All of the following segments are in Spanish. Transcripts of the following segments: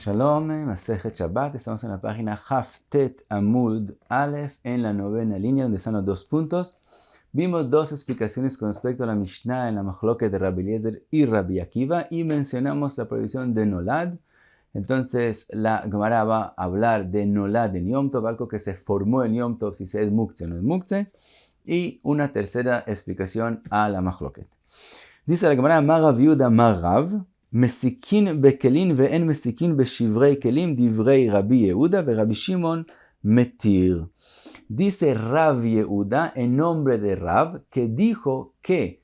Shalom, Masejet Shabbat, estamos en la página Haftet Amud Aleph, en la novena línea, donde están los 2 puntos. Vimos 2 explicaciones con respecto a la Mishnah en la Machloket de Rabbi Eliezer y Rabbi Akiva, y mencionamos la prohibición de Nolad. Entonces, la Gemara va a hablar de Nolad en Yom Tov, algo que se formó en Yom Tov, si se es Muktzeh o no es Muktzeh, y una tercera explicación a la Machloket. Dice la Gemara, Marav Yuda Marav, מסיכין בכלים ואין מסיכין בשברי כלים דברי רבי יהודה ורבי שמעון מתיר. Dice Rav Yehuda en nombre de Rav que dijo que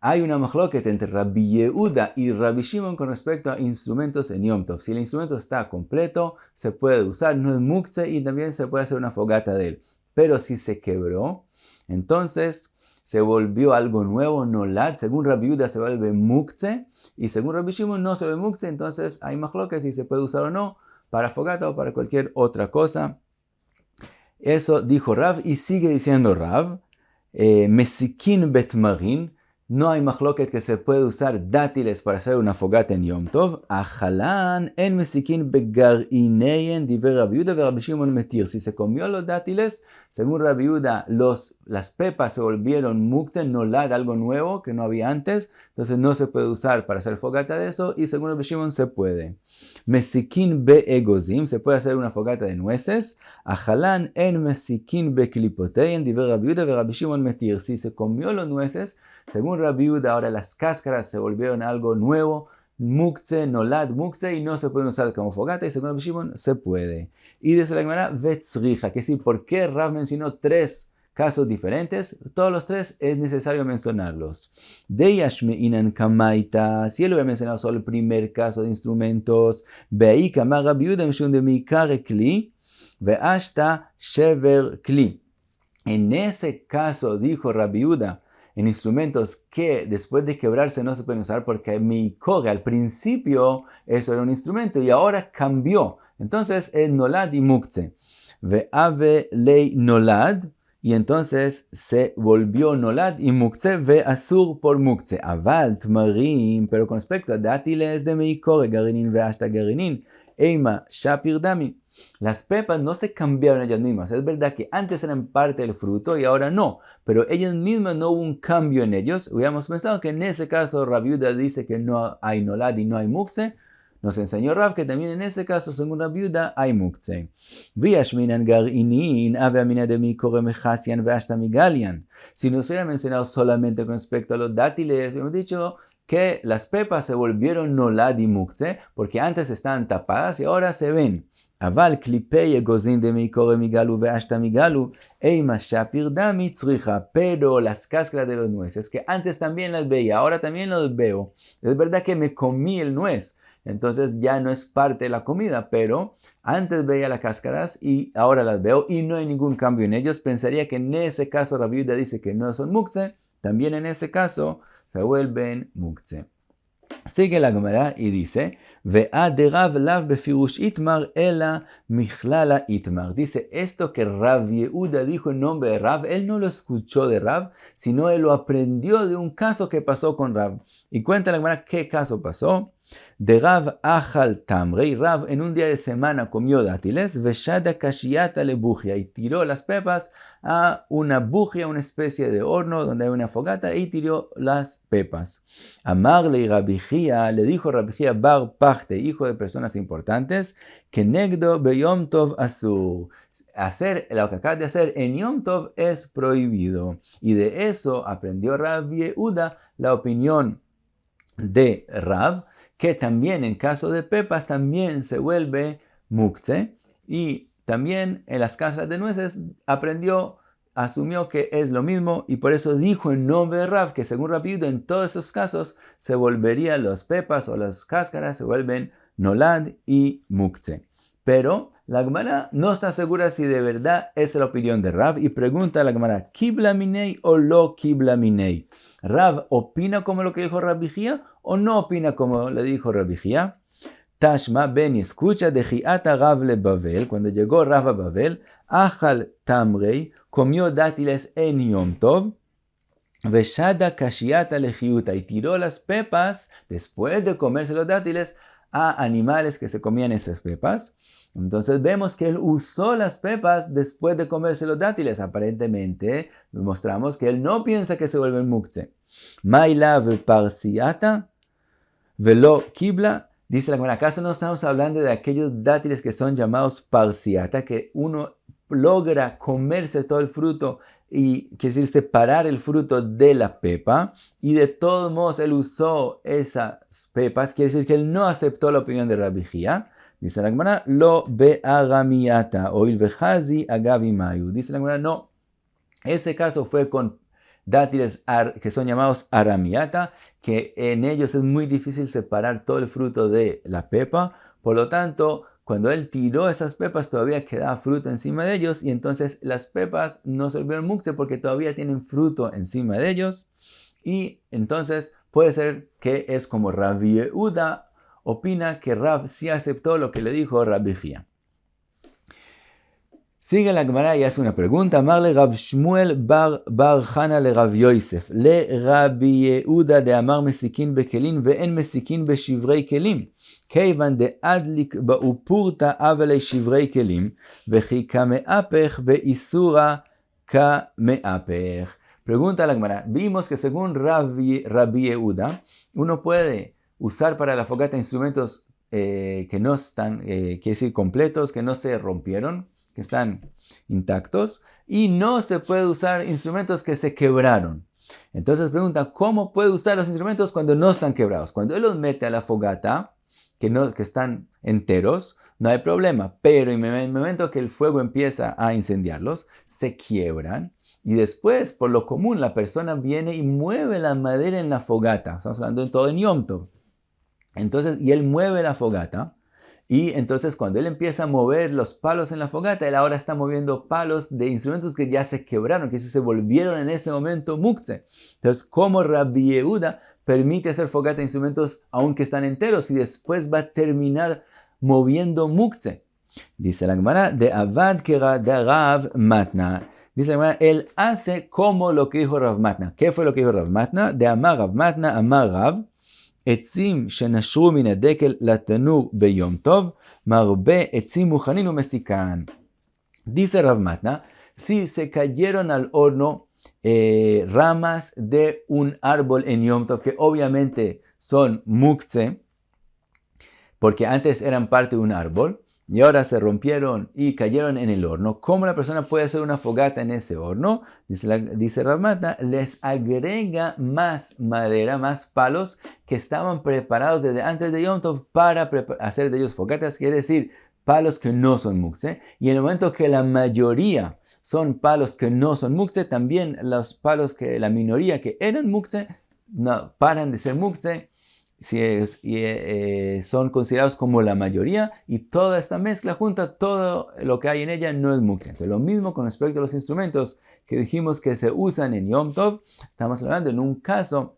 hay una machloket entre Rabbi Yehuda y Rabbi Shimon con respecto a instrumentos en Yom Tov. Si el instrumento está completo, se puede usar, no es muktzeh y también se puede hacer una fogata de él. Pero si se quebró, entonces se volvió algo nuevo, nolad. Según Rabbi Yehuda se vuelve muktzeh y según Rabbi Shimon no se vuelve muktzeh. Entonces hay machloket si se puede usar o no para fogata o para cualquier otra cosa. Eso dijo Rav y sigue diciendo Rav, mesikin betmarin, no hay machloket que se puede usar dátiles para hacer una fogata en Yom Tov. Ajalan en mesikin begarineen diver Rabbi Yehuda ve Rabbi Shimon metir. Si se comió los dátiles, según Rabbi Yehuda, las pepas se volvieron muktzeh, nolad, algo nuevo que no había antes. Entonces no se puede usar para hacer fogata de eso. Y según Rabbi Shimon se puede. Mesikin beegozim, se puede hacer una fogata de nueces. Ajalan en mesikin beklipotein diver Rabbi Yehuda ve Rabbi Shimon metir. Si se comió los nueces, según Rabbi Yehuda, ahora las cáscaras se volvieron algo nuevo, muktzeh, nolad, muktzeh, y no se pueden usar como fogata, y según Rabbi Shimon se puede. Y dice la Gemara, vetzricha, que sí, ¿por qué Rav mencionó 3 casos diferentes? Todos los 3 es necesario mencionarlos. De yashmeinan kamaita, si él hubiera mencionado solo el primer caso de instrumentos, be'i kamar Rabbi Yehuda mishum de mikare kli, ve'ashta shever kli. En ese caso, dijo Rabbi Yehuda, en instrumentos que después de quebrarse no se pueden usar porque mikore, al principio eso era un instrumento y ahora cambió. Entonces es nolad y muktzeh. Ve'ave lei nolad, y entonces se volvió nolad y muktzeh, ve'asur por muktzeh. Aval tmarim, pero con respecto a dátiles de mikore, garinin ve'ashta garinin, eima shapir dami. Las pepas no se cambiaron ellas mismas. Es verdad que antes eran parte del fruto y ahora no. Pero ellas mismas no hubo un cambio en ellos. Hubiéramos pensado que en ese caso Rabbi Yehuda dice que no hay nolad y no hay muktzeh. Nos enseñó Rav que también en ese caso, según Rabbi Yehuda, hay muktzeh. V'yashminan garinin ave amina de mikore mechasian ve'ashta migalian. Si nos hubiera mencionado solamente con respecto a los dátiles, hemos dicho que las pepas se volvieron nolad y muktzeh porque antes estaban tapadas y ahora se ven. Aval klipei egozin de mikore migalu ve'ashta migalu eima shapir dami tzricha. Pero las cáscaras de los nueces, que antes también las veía, ahora también las veo. Es verdad que me comí el nuez, entonces ya no es parte de la comida, pero antes veía las cáscaras y ahora las veo y no hay ningún cambio en ellos. Pensaría que en ese caso Rabbi Yehuda dice que no son muktzeh, también en ese caso se vuelven muktzeh. Sigue la Gemara y dice, Ve'a de Rav lav befirush itmar ela michlala itmar. Dice, esto que Rav Yehuda dijo en nombre de Rav, él no lo escuchó de Rav, sino él lo aprendió de un caso que pasó con Rav. Y cuenta la Gemara qué caso pasó. De Rav achal tamrei, Rav en un día de semana comió dátiles, veshada kashiata le bujia, y tiró las pepas a una bujia, una especie de horno donde hay una fogata, y tiró las pepas. Amarle Rabbi Chia, le dijo Rabbi Chia bar pachte, hijo de personas importantes, que negdo beyom tov asur. Hacer lo que acabas de hacer en Yom Tov es prohibido. Y de eso aprendió Rav Yehuda la opinión de Rav, que también en caso de pepas también se vuelve muktzeh, y también en las cáscaras de nueces asumió que es lo mismo, y por eso dijo en nombre de Rav que según Rabbi Yehuda en todos esos casos se volverían las pepas o las cáscaras se vuelven nolad y muktzeh. Pero la Gemara no está segura si de verdad es la opinión de Rav y pregunta a la Gemara, ¿kibla minei o lo kibla minei? ¿Rav opina como lo que dijo Rabbi Chia o no opina como le dijo Rabbi Chia? Tashma ben escucha de Jiata Rav le Bavel, cuando llegó Rav a Bavel, Achal Tamrei, comió dátiles en Yom Tov, Veshada kashiata lejiuta, y tiró las pepas después de comerse los dátiles a animales que se comían esas pepas. Entonces vemos que él usó las pepas después de comerse los dátiles. Aparentemente mostramos que él no piensa que se vuelven muktzeh. Mailav parsiata velo kibla. Dice la Gemara, ¿acaso no estamos hablando de aquellos dátiles que son llamados parsiata, que uno logra comerse todo el fruto y quiere decir separar el fruto de la pepa, y de todos modos él usó esas pepas? Quiere decir que él no aceptó la opinión de Rabbi Jia. Dice la Gemara, lo be'agamiata o il vejazi agavimayu. Dice la Gemara, no, ese caso fue con dátiles que son llamados aramiata, que en ellos es muy difícil separar todo el fruto de la pepa. Por lo tanto, cuando él tiró esas pepas todavía quedaba fruto encima de ellos, y entonces las pepas no se volvieron muktzeh porque todavía tienen fruto encima de ellos. Y entonces puede ser que es como Rabbi Yehuda opina que Rav sí aceptó lo que le dijo Rabbi Jia. Sigue la Gemara y hace una pregunta. Amarle Rav Shmuel bar Chana le Rav Yosef le Rabbi Yehuda de Amar mesikin bekelim ve'en mesikin beshivrei kelim keivan de adlik ba'upurta avalei shivrei kelim vechi kameapech be'isura kameapech. Pregunta la Gemara. Vimos que según Rabbi Yehuda uno puede usar para la fogata instrumentos que no están, quiere decir completos, que no se rompieron, que están intactos, y no se puede usar instrumentos que se quebraron. Entonces pregunta, ¿cómo puede usar los instrumentos cuando no están quebrados? Cuando él los mete a la fogata, que están enteros, no hay problema, pero en el momento que el fuego empieza a incendiarlos, se quiebran, y después, por lo común, la persona viene y mueve la madera en la fogata. Estamos hablando de todo en Yom Tov. Entonces, y él mueve la fogata, y entonces cuando él empieza a mover los palos en la fogata, él ahora está moviendo palos de instrumentos que ya se quebraron, que se volvieron en este momento muktzeh. Entonces, ¿cómo Rabbi Yehuda permite hacer fogata de instrumentos aunque están enteros y después va a terminar moviendo muktzeh? Dice la Gemara, de Avad Kera de Rav Matna. Dice la Gemara, él hace como lo que dijo Rav Matna. ¿Qué fue lo que dijo Rav Matna? De Amar Rav Matna, Amar Rav, עצים שנשרו מן הדקל לתנור ביום טוב, מרבה עצים מוכנים ומסיקן. Dice Rav Matna, si se cayeron al horno ramas de un árbol en Yom Tov, que obviamente son muktzeh, porque antes eran parte de un árbol, y ahora se rompieron y cayeron en el horno, ¿cómo la persona puede hacer una fogata en ese horno? Dice Rav Matna, les agrega más madera, más palos que estaban preparados desde antes de Yom Tov para hacer de ellos fogatas, quiere decir palos que no son muktzeh, y en el momento que la mayoría son palos que no son muktzeh, también los palos que la minoría que eran muktzeh no paran de ser muktzeh, son considerados como la mayoría, y toda esta mezcla junta, todo lo que hay en ella no es muktzeh. Entonces, lo mismo con respecto a los instrumentos que dijimos que se usan en Yom Tov. Estamos hablando en un caso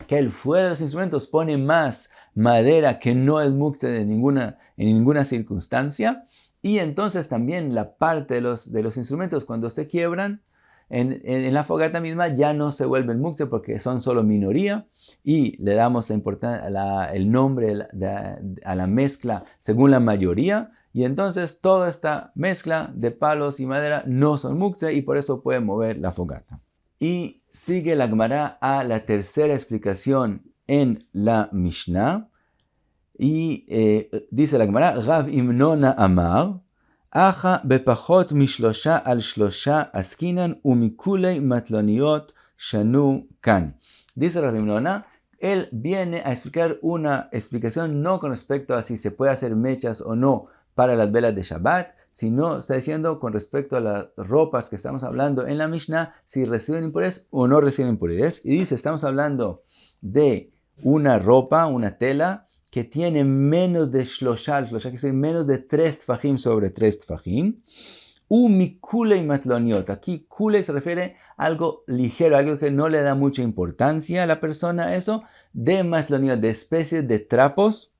que el fuera de los instrumentos pone más madera que no es muktzeh en ninguna circunstancia, y entonces también la parte de los instrumentos cuando se quiebran en la fogata misma ya no se vuelven muktzeh porque son solo minoría, y le damos el nombre a la mezcla según la mayoría, y entonces toda esta mezcla de palos y madera no son muktzeh y por eso pueden mover la fogata. Y sigue la Gemara a la tercera explicación en la Mishnah, y dice la Gemara, Rav Imnona Amar, Aja בפחות משלושה על שלושה עסקינן ומכולי מטלוניות שנו כאן. Dice Rav Imnona, él viene a explicar una explicación no con respecto a si se puede hacer mechas o no para las velas de Shabbat, sino está diciendo con respecto a las ropas que estamos hablando en la Mishnah, si reciben impurezas o no reciben impurezas. Y dice, estamos hablando de una ropa, una tela, que tiene menos de shloshah, que es menos de 3 tfajim sobre 3 tfajim. Mikulei matloniot. Aquí kulei se refiere a algo ligero, algo que no le da mucha importancia a la persona, eso, de matloniot, de especies de trapos,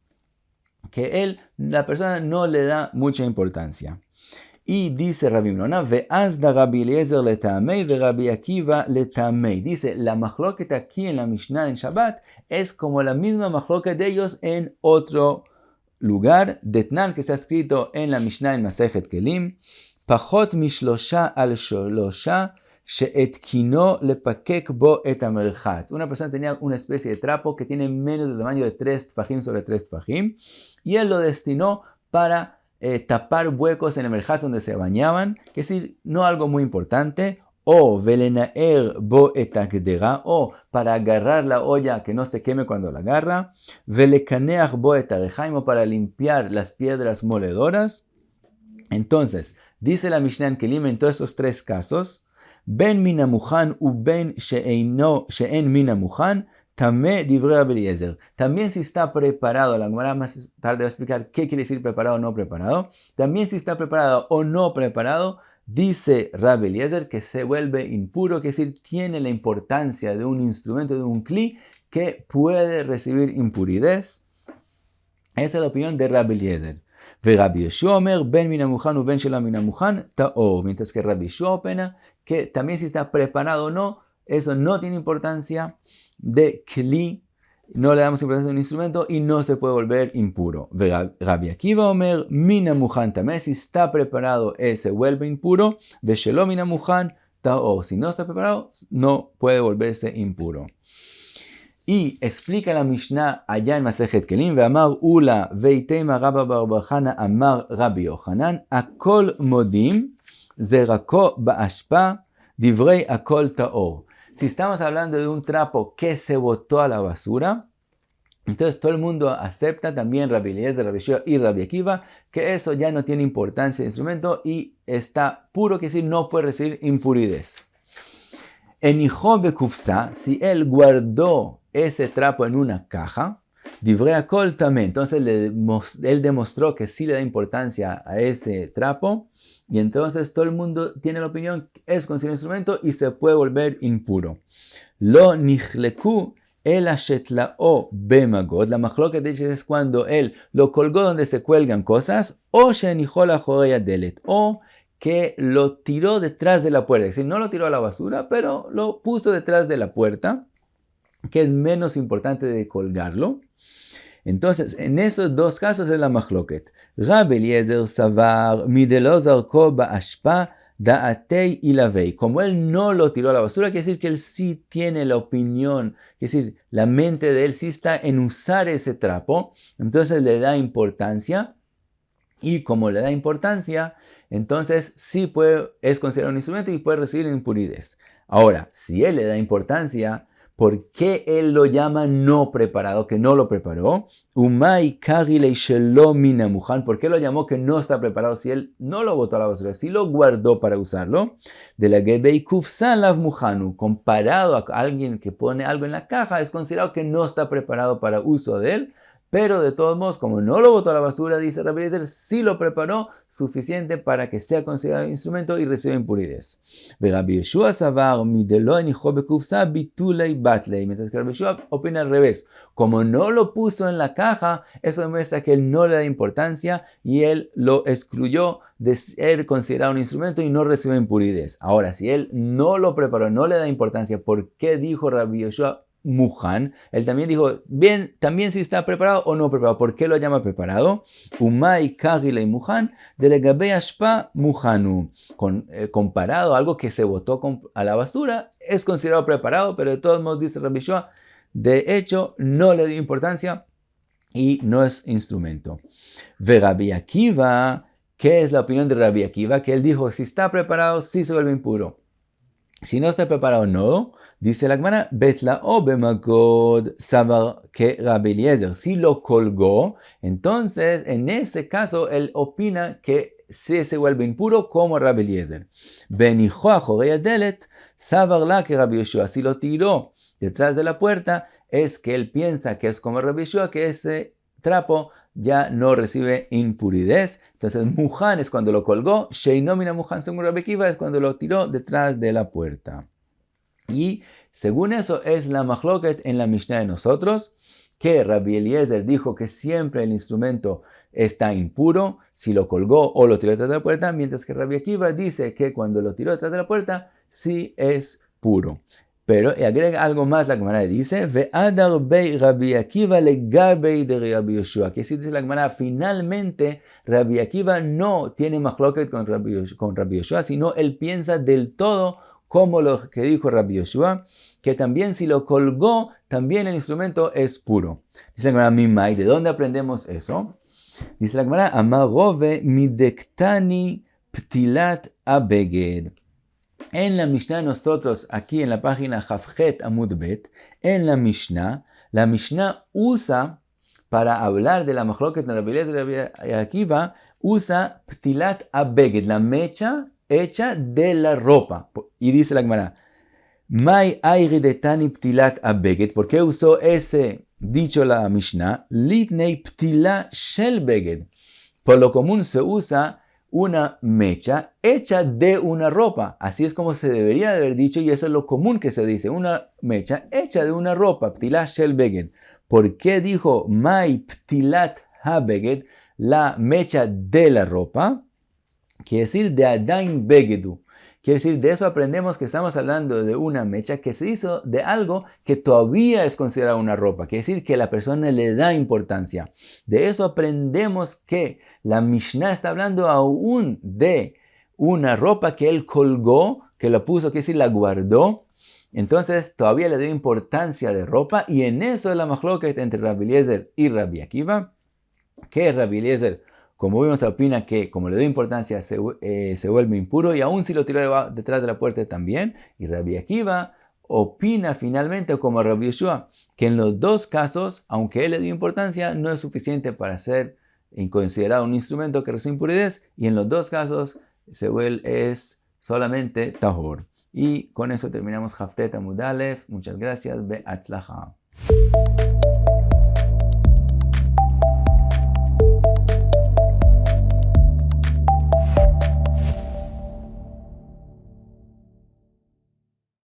que la persona no le da mucha importancia. Y dice Rabbi Menona, ve'azda Rabbi Eliezer letamei ve Rabbi Akiva letamei. Dice, la machloket aquí en la Mishnah en Shabbat es como la misma machloket de ellos en otro lugar. Detnan, que se ha escrito en la Mishnah en Masejet Kelim, pachot mishlosha al sholosha she'etkino lepakek bo et amerchatz. Una persona tenía una especie de trapo que tiene menos del tamaño de 3 tfajim sobre 3 tfajim, y él lo destinó para tapar huecos en el merchatz donde se bañaban, que es decir, no algo muy importante, o velenaer bo etakdera, o para agarrar la olla que no se queme cuando la agarra, velekaneach bo etarejaim, o para limpiar las piedras moledoras. Entonces, dice la Mishnah en Kelim en todos estos 3 casos, ben minamuchan u ben she'en minamuchan, tamé divrei Rabbi Eliezer. También si está preparado, la Gemara más tarde va a explicar qué quiere decir preparado o no preparado. También si está preparado o no preparado, dice Rabbi Eliezer que se vuelve impuro, que es decir, tiene la importancia de un instrumento, de un kli que puede recibir impurez. Esa es la opinión de Rabbi Eliezer. Rabbi Yeshua Omer, ben minamuchan u ben shela minamuchan ta'or. Mientras que Rabbi Yeshua opina que también si está preparado o no, eso no tiene importancia de kli, no le damos importancia a un instrumento y no se puede volver impuro. Rabbi Akiva Omer, minamuchan tamé, si está preparado, se vuelve impuro. Veshelo minamuchan ta'or. Si no está preparado, no puede volverse impuro. Y explica la Mishnah allá en Masejet Kelim, ve'amar ula veitema Rabba bar bar Chana amar Rabbi Yochanan, akol modim zerako ba'ashpa divrei akol ta'or. Si estamos hablando de un trapo que se botó a la basura, entonces todo el mundo acepta, también Rabbi Eliezer, Rabbi Yeshua y Rabbi Akiva, que eso ya no tiene importancia de instrumento y está puro, que decir, no puede recibir impuridades. En Hijo Bekufsa, si él guardó ese trapo en una caja, divrei akol tamé, entonces él demostró que sí le da importancia a ese trapo, y entonces todo el mundo tiene la opinión que es considerado instrumento y se puede volver impuro. Lo nichleku el ashetlao bemagod, la machloket de ellos es cuando él lo colgó donde se cuelgan cosas, o shenichol la joreya delet, o que lo tiró detrás de la puerta, es decir, no lo tiró a la basura, pero lo puso detrás de la puerta, que es menos importante de colgarlo. Entonces, en esos 2 casos es la machloket. Rabbi Eliezer savar midelo zarko ba'ashpa da'atei ilavei. Como él no lo tiró a la basura, quiere decir que él sí tiene la opinión, quiere decir, la mente de él sí está en usar ese trapo, entonces le da importancia, y como le da importancia, entonces sí es considerado un instrumento y puede recibir impurezas. Ahora, si él le da importancia, ¿por qué él lo llama no preparado, que no lo preparó? Umay karilei shelo minamuchan. ¿Por qué lo llamó que no está preparado si él no lo botó a la basura, si lo guardó para usarlo? De la gebei kufsan lav muhanu. Comparado a alguien que pone algo en la caja, es considerado que no está preparado para uso de él. Pero de todos modos, como no lo botó a la basura, dice Rabbi Eliezer, sí lo preparó suficiente para que sea considerado instrumento y reciba impurezas. Rabbi Yeshua savar midelo enijo bekufsa bitulei batlei. Mientras que Rabbi Yeshua opina al revés. Como no lo puso en la caja, eso demuestra que él no le da importancia y él lo excluyó de ser considerado un instrumento y no recibe impurezas. Ahora, si él no lo preparó, no le da importancia, ¿por qué dijo Rabbi Yeshua Muhan? Él también dijo, bien, también si está preparado o no preparado. ¿Por qué lo llama preparado? Umay karilei muhan de legabei ashpa muhanu. Comparado a algo que se botó a la basura, es considerado preparado, pero de todos modos, dice Rabbi Yeshua, de hecho, no le dio importancia y no es instrumento. Ve Rabbi Akiva, ¿qué es la opinión de Rabbi Akiva? Que él dijo, si está preparado, sí se vuelve impuro. Si no está preparado, no. Dice la Gemara, betlao bemagod sabar que Rabbi Eliezer. Si lo colgó, entonces en ese caso él opina que sí se vuelve impuro como Rabbi Eliezer. Benijo ajoreya delet sabar la que Rabbi Yeshua. Si lo tiró detrás de la puerta, es que él piensa que es como Rabbi Yeshua, que ese trapo ya no recibe impurezas. Entonces, muhan es cuando lo colgó, sheino mina muhan según Rabbi Akiva es cuando lo tiró detrás de la puerta. Y según eso es la machloket en la Mishnah de nosotros, que Rabbi Eliezer dijo que siempre el instrumento está impuro si lo colgó o lo tiró detrás de la puerta, mientras que Rabbi Akiva dice que cuando lo tiró detrás de la puerta sí es puro. Pero agrega algo más, la Gemara dice, Ve'adar bei Rabbi Akiva legabei de Rabbi Yoshua. Que si dice la Gemara, finalmente Rabbi Akiva no tiene machloket con Rabbi Yoshua, sino él piensa del todo como lo que dijo Rabbi Yoshua, que también si lo colgó, también el instrumento es puro. Dice la Gemara, Mimai, ¿de dónde aprendemos eso? Dice la Gemara, Amarove midektani ptilat abeged. En la Mishnah nosotros, aquí en la página Jafjet Amud Bet, en la Mishnah usa, para hablar de la machloket de Rabbi Eliezer y Rabbi Akiva, usa ptilat abeged, la mecha hecha de la ropa. Y dice la Gemara, Mai ayri de tani ptilat abeged. ¿Por qué usó ese dicho la Mishnah? Litnei ptila shel beged. Por lo común se usa una mecha hecha de una ropa. Así es como se debería de haber dicho y eso es lo común que se dice. Una mecha hecha de una ropa. Ptila shel beged. ¿Por qué dijo Mai ptilat habeged? La mecha de la ropa. Quiere decir de adain begedu. Quiere decir, de eso aprendemos que estamos hablando de una mecha que se hizo de algo que todavía es considerado una ropa. Quiere decir que la persona le da importancia. De eso aprendemos que la Mishnah está hablando aún de una ropa que él colgó, que la puso, quiere decir, la guardó. Entonces todavía le dio importancia de ropa y en eso es la machloket entre Rabbi Eliezer y Rabbi Akiva, que Rabbi Eliezer, como vimos, opina que como le dio importancia se vuelve impuro y aún si lo tiró detrás de la puerta también. Y Rabbi Akiva opina finalmente como Rabbi Yoshua, que en los dos casos, aunque él le dio importancia, no es suficiente para ser considerado un instrumento que recibe impurezas y en los dos casos es solamente tahor. Y con eso terminamos Jaftet Amud Aleph. Muchas gracias. Be'atzlacha.